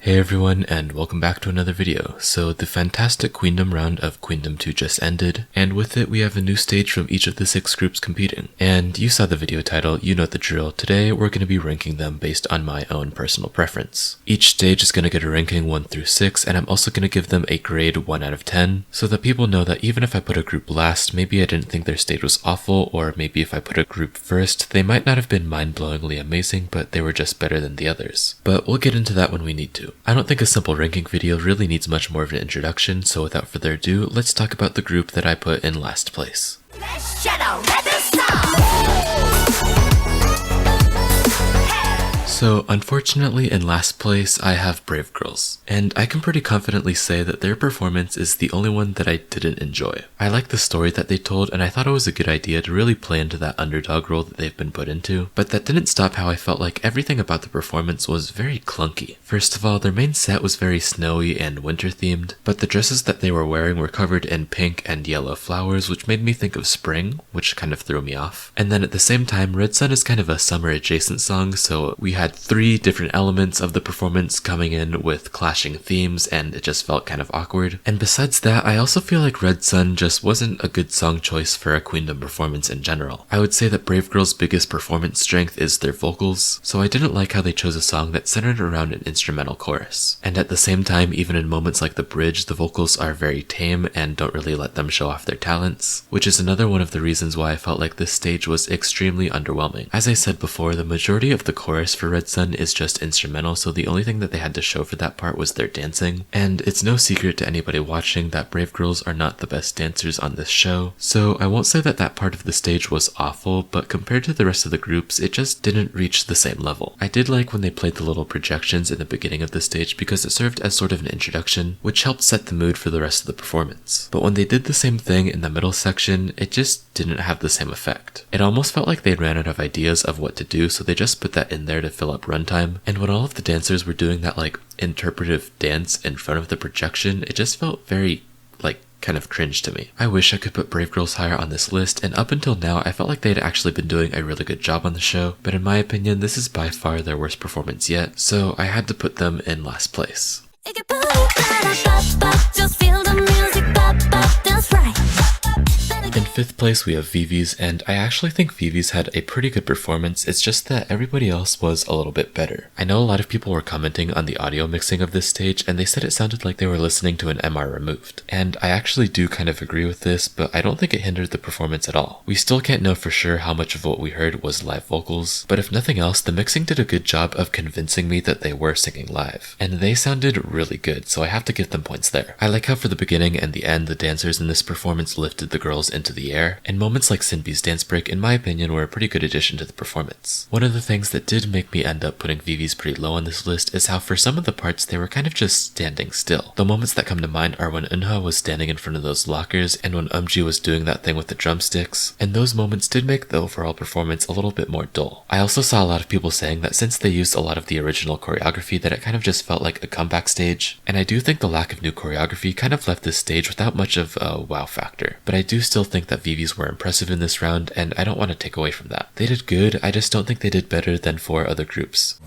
Hey everyone, and welcome back to another video. So the fantastic Queendom round of Queendom 2 just ended, and with it we have a new stage from each of the 6 groups competing. And you saw the video title, you know the drill. Today we're going to be ranking them based on my own personal preference. Each stage is going to get a ranking 1 through 6, and I'm also going to give them a grade 1 out of 10, so that people know that even if I put a group last, maybe I didn't think their stage was awful, or maybe if I put a group first, they might not have been mind-blowingly amazing, but they were just better than the others. But we'll get into that when we need to. I don't think a simple ranking video really needs much more of an introduction, so without further ado, let's talk about the group that I put in last place. So unfortunately in last place I have Brave Girls, and I can pretty confidently say that their performance is the only one that I didn't enjoy. I like the story that they told, and I thought it was a good idea to really play into that underdog role that they've been put into, but that didn't stop how I felt like everything about the performance was very clunky. First of all, their main set was very snowy and winter themed, but the dresses that they were wearing were covered in pink and yellow flowers, which made me think of spring, which kind of threw me off. And then at the same time, Red Sun is kind of a summer adjacent song, so we had 3 different elements of the performance coming in with clashing themes, and it just felt kind of awkward. And besides that, I also feel like Red Sun just wasn't a good song choice for a Queendom performance in general. I would say that Brave Girls' biggest performance strength is their vocals, so I didn't like how they chose a song that centered around an instrumental chorus. And at the same time, even in moments like the bridge, the vocals are very tame and don't really let them show off their talents, which is another one of the reasons why I felt like this stage was extremely underwhelming. As I said before, the majority of the chorus for Red Sun is just instrumental, so the only thing that they had to show for that part was their dancing. And it's no secret to anybody watching that Brave Girls are not the best dancers on this show, so I won't say that that part of the stage was awful, but compared to the rest of the groups, it just didn't reach the same level. I did like when they played the little projections in the beginning of the stage because it served as sort of an introduction, which helped set the mood for the rest of the performance. But when they did the same thing in the middle section, it just didn't have the same effect. It almost felt like they ran out of ideas of what to do, so they just put that in there to fill up runtime. And when all of the dancers were doing that like interpretive dance in front of the projection, it just felt very kind of cringe to me. I wish I could put Brave Girls higher on this list, and up until now I felt like they'd actually been doing a really good job on the show, but in my opinion this is by far their worst performance yet, so I had to put them in last place. In 5th place we have VIVIZ, and I actually think VIVIZ had a pretty good performance, it's just that everybody else was a little bit better. I know a lot of people were commenting on the audio mixing of this stage, and they said it sounded like they were listening to an MR removed. And I actually do kind of agree with this, but I don't think it hindered the performance at all. We still can't know for sure how much of what we heard was live vocals, but if nothing else, the mixing did a good job of convincing me that they were singing live. And they sounded really good, so I have to give them points there. I like how for the beginning and the end, the dancers in this performance lifted the girls into the air, and moments like Sinbi's dance break in my opinion were a pretty good addition to the performance. One of the things that did make me end up putting VIVIZ pretty low on this list is how for some of the parts they were kind of just standing still. The moments that come to mind are when Eunha was standing in front of those lockers and when Eumji was doing that thing with the drumsticks, and those moments did make the overall performance a little bit more dull. I also saw a lot of people saying that since they used a lot of the original choreography that it kind of just felt like a comeback stage, and I do think the lack of new choreography kind of left this stage without much of a wow factor, but I do still think that VIVIZ were impressive in this round, and I don't want to take away from that. They did good, I just don't think they did better than 4 other groups.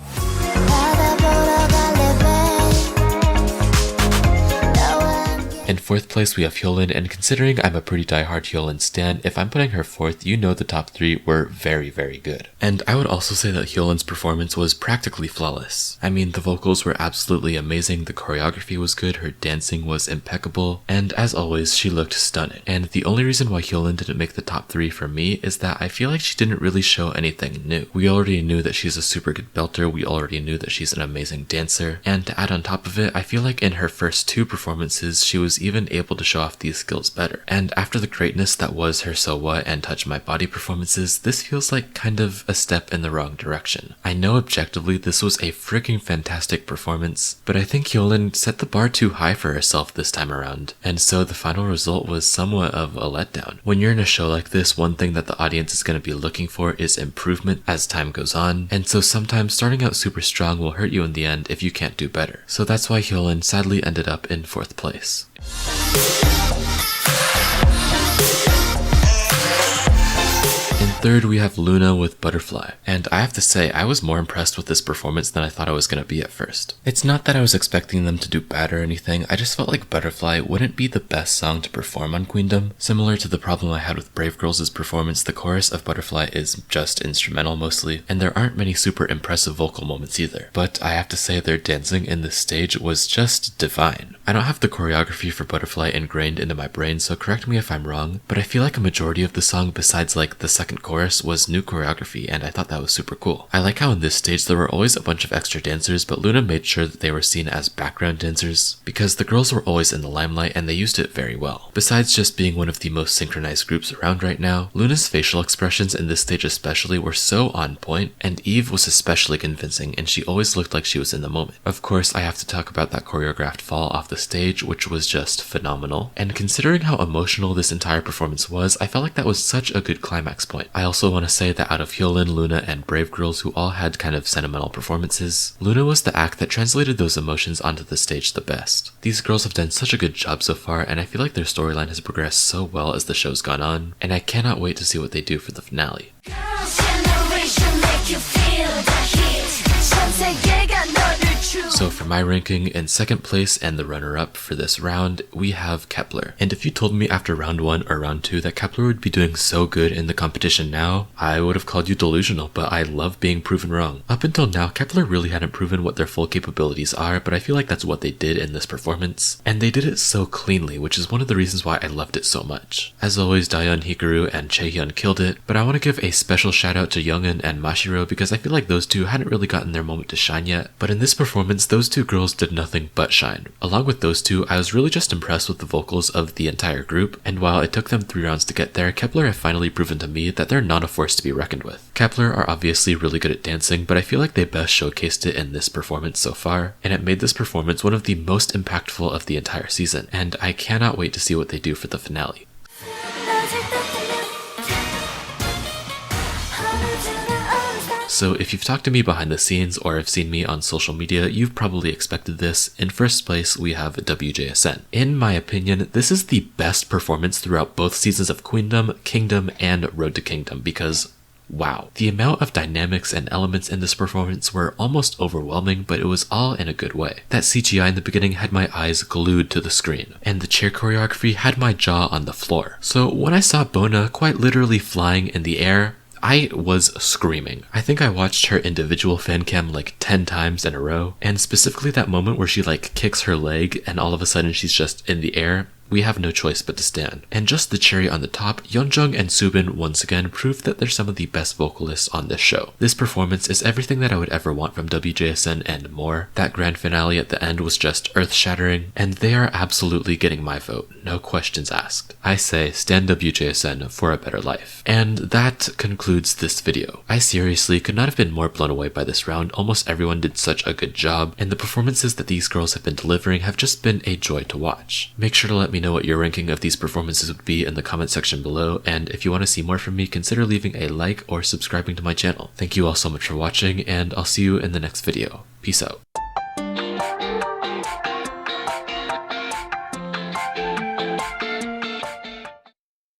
In 4th place we have Hyolyn, and considering I'm a pretty diehard Hyolyn stan, if I'm putting her 4th, you know the top 3 were very, very good. And I would also say that Hyolyn's performance was practically flawless. I mean, the vocals were absolutely amazing, the choreography was good, her dancing was impeccable, and as always, she looked stunning. And the only reason why Hyolyn didn't make the top 3 for me is that I feel like she didn't really show anything new. We already knew that she's a super good belter, we already knew that she's an amazing dancer, and to add on top of it, I feel like in her first 2 performances, she was even able to show off these skills better. And after the greatness that was her So What and Touch My Body performances, this feels like kind of a step in the wrong direction. I know objectively this was a freaking fantastic performance, but I think Hyolyn set the bar too high for herself this time around, and so the final result was somewhat of a letdown. When you're in a show like this, one thing that the audience is going to be looking for is improvement as time goes on, and so sometimes starting out super strong will hurt you in the end if you can't do better. So that's why Hyolyn sadly ended up in 4th place. In Third, we have Loona with Butterfly, and I have to say I was more impressed with this performance than I thought I was going to be at first. It's not that I was expecting them to do bad or anything, I just felt like Butterfly wouldn't be the best song to perform on Queendom. Similar to the problem I had with Brave Girls' performance, the chorus of Butterfly is just instrumental mostly, and there aren't many super impressive vocal moments either. But I have to say their dancing in this stage was just divine. I don't have the choreography for Butterfly ingrained into my brain, so correct me if I'm wrong, but I feel like a majority of the song besides like the second chorus was new choreography, and I thought that was super cool. I like how in this stage there were always a bunch of extra dancers, but Loona made sure that they were seen as background dancers, because the girls were always in the limelight and they used it very well. Besides just being one of the most synchronized groups around right now, Loona's facial expressions in this stage especially were so on point, and Eve was especially convincing, and she always looked like she was in the moment. Of course, I have to talk about that choreographed fall off the stage, which was just phenomenal, and considering how emotional this entire performance was, I felt like that was such a good climax point. I also want to say that out of Hyolyn, Loona, and Brave Girls, who all had kind of sentimental performances, Loona was the act that translated those emotions onto the stage the best. These girls have done such a good job so far, and I feel like their storyline has progressed so well as the show's gone on, and I cannot wait to see what they do for the finale. So for my ranking, in second place and the runner-up for this round, we have Kep1er. And if you told me after round 1 or round 2 that Kep1er would be doing so good in the competition now, I would have called you delusional, but I love being proven wrong. Up until now, Kep1er really hadn't proven what their full capabilities are, but I feel like that's what they did in this performance. And they did it so cleanly, which is one of the reasons why I loved it so much. As always, Dayeon, Hikaru, and Chaehyun killed it, but I want to give a special shout out to Youngun and Mashiro because I feel like those two hadn't really gotten their moment to shine yet, but in this performance, those two girls did nothing but shine. Along with those two, I was really just impressed with the vocals of the entire group, and while it took them 3 rounds to get there, Kep1er have finally proven to me that they're not a force to be reckoned with. Kep1er are obviously really good at dancing, but I feel like they best showcased it in this performance so far, and it made this performance one of the most impactful of the entire season, and I cannot wait to see what they do for the finale. So if you've talked to me behind the scenes or have seen me on social media, you've probably expected this. In first place, we have WJSN. In my opinion, this is the best performance throughout both seasons of Queendom, Kingdom, and Road to Kingdom because wow. The amount of dynamics and elements in this performance were almost overwhelming, but it was all in a good way. That CGI in the beginning had my eyes glued to the screen, and the chair choreography had my jaw on the floor. So when I saw Bona quite literally flying in the air, I was screaming. I think I watched her individual fan cam like 10 times in a row, and specifically that moment where she like kicks her leg and all of a sudden she's just in the air. We have no choice but to stand. And just the cherry on the top, Yeonjung and Soobin once again proved that they're some of the best vocalists on this show. This performance is everything that I would ever want from WJSN and more. That grand finale at the end was just earth-shattering, and they are absolutely getting my vote, no questions asked. I say stand WJSN for a better life. And that concludes this video. I seriously could not have been more blown away by this round. Almost everyone did such a good job, and the performances that these girls have been delivering have just been a joy to watch. Make sure to let me know what your ranking of these performances would be in the comment section below, and if you want to see more from me, consider leaving a like or subscribing to my channel. Thank you all so much for watching, and I'll see you in the next video. Peace out.